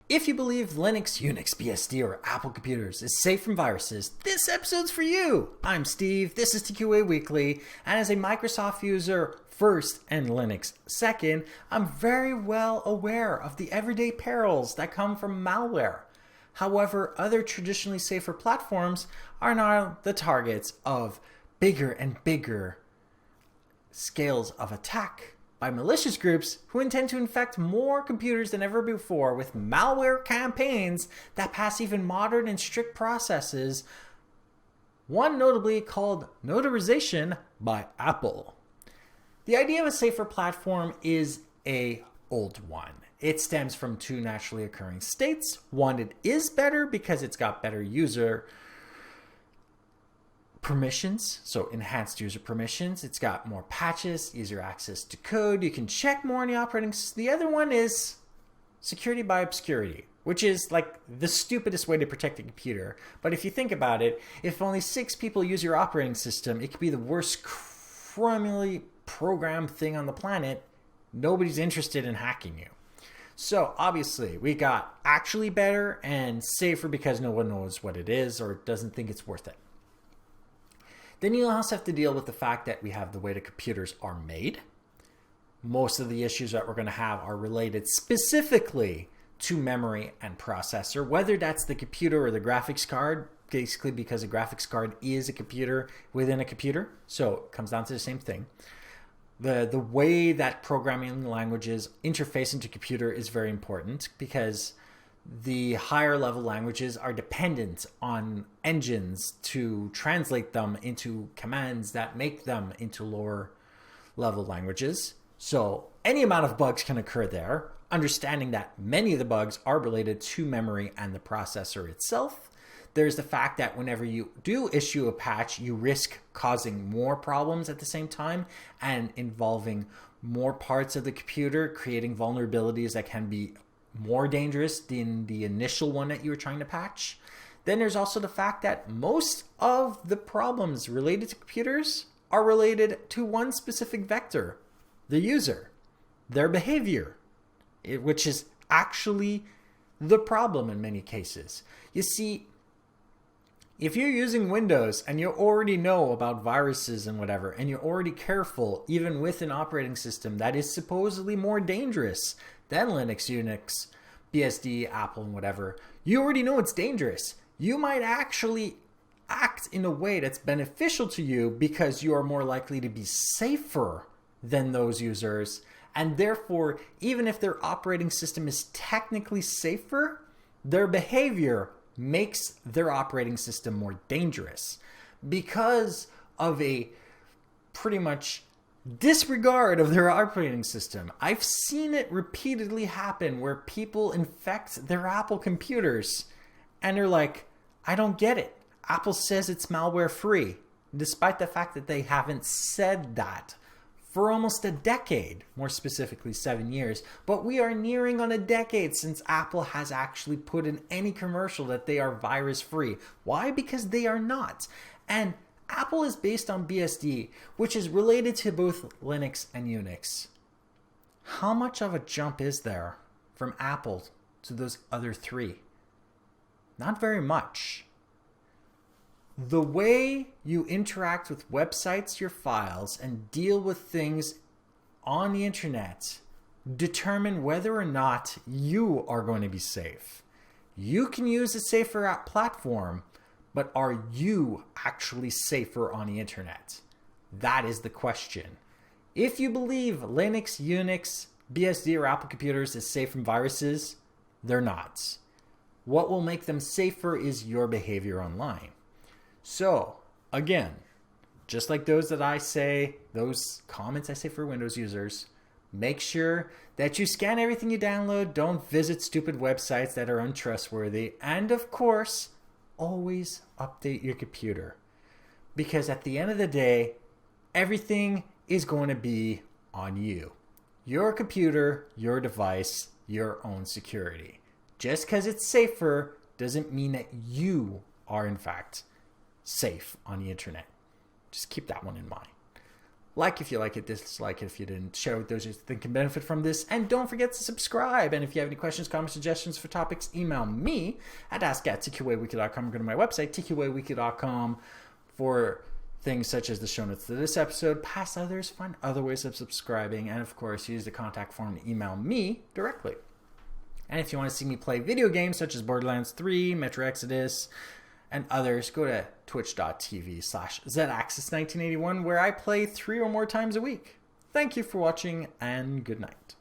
If you believe Linux, Unix, BSD, or Apple computers is safe from viruses, this episode's for you. I'm Steve, this is TQA Weekly, and as a Microsoft user first and Linux second, I'm very well aware of the everyday perils that come from malware. However, other traditionally safer platforms are now the targets of bigger and bigger scales of attack by malicious groups who intend to infect more computers than ever before with malware campaigns that pass even modern and strict processes, one notably called notarization by Apple. The idea of a safer platform is an old one. It stems from two naturally occurring states. One, it is better because it's got better user permissions, so enhanced user permissions. It's got more patches, easier access to code. You can check more on the operating system. The other one is security by obscurity, which is like the stupidest way to protect a computer. But if you think about it, if only 6 people use your operating system, it could be the worst criminally programmed thing on the planet. Nobody's interested in hacking you. So obviously we got actually better and safer because no one knows what it is or doesn't think it's worth it. Then you also have to deal with the fact that we have the way the computers are made. Most of the issues that we're going to have are related specifically to memory and processor, whether that's the computer or the graphics card, basically because a graphics card is a computer within a computer. So it comes down to the same thing. The way that programming languages interface into computer is very important because the higher level languages are dependent on engines to translate them into commands that make them into lower level languages. So any amount of bugs can occur there. Understanding that many of the bugs are related to memory and the processor itself. There's the fact that whenever you do issue a patch, you risk causing more problems at the same time and involving more parts of the computer, creating vulnerabilities that can be more dangerous than the initial one that you were trying to patch. Then there's also the fact that most of the problems related to computers are related to one specific vector, the user, their behavior, which is actually the problem in many cases. You see, if you're using Windows and you already know about viruses and whatever, and you're already careful, even with an operating system that is supposedly more dangerous than Linux, Unix, BSD, Apple, and whatever, you already know it's dangerous. You might actually act in a way that's beneficial to you because you are more likely to be safer than those users. And therefore, even if their operating system is technically safer, their behavior makes their operating system more dangerous because of a pretty much disregard of their operating system. I've seen it repeatedly happen where people infect their Apple computers and they're like, I don't get it. Apple says it's malware free, despite the fact that they haven't said that for almost a decade, more specifically 7 years. But we are nearing on a decade since Apple has actually put in any commercial that they are virus free. Why? Because they are not. And Apple is based on BSD, which is related to both Linux and Unix. How much of a jump is there from Apple to those other three? Not very much. The way you interact with websites, your files, and deal with things on the internet determine whether or not you are going to be safe. You can use a safer app platform, but are you actually safer on the internet? That is the question. If you believe Linux, Unix, BSD, or Apple computers is safe from viruses, they're not. What will make them safer is your behavior online. So, again, just like those that I say, those comments I say for Windows users, make sure that you scan everything you download, don't visit stupid websites that are untrustworthy, and of course, always update your computer. Because at the end of the day, everything is going to be on you. Your computer, your device, your own security. Just because it's safer doesn't mean that you are in fact safe on the internet. Just keep that one in mind. Like if you like it, dislike it if you didn't, share with those you think can benefit from this, and don't forget to subscribe. And if you have any questions, comments, suggestions for topics, email me at ask@tqaweekly.com or go to my website, tqaweekly.com, for things such as the show notes to this episode, past others, find other ways of subscribing, and of course, use the contact form to email me directly. And if you want to see me play video games such as Borderlands 3, Metro Exodus, and others, go to twitch.tv/zaxis1981, where I play 3 or more times a week. Thank you for watching, and good night.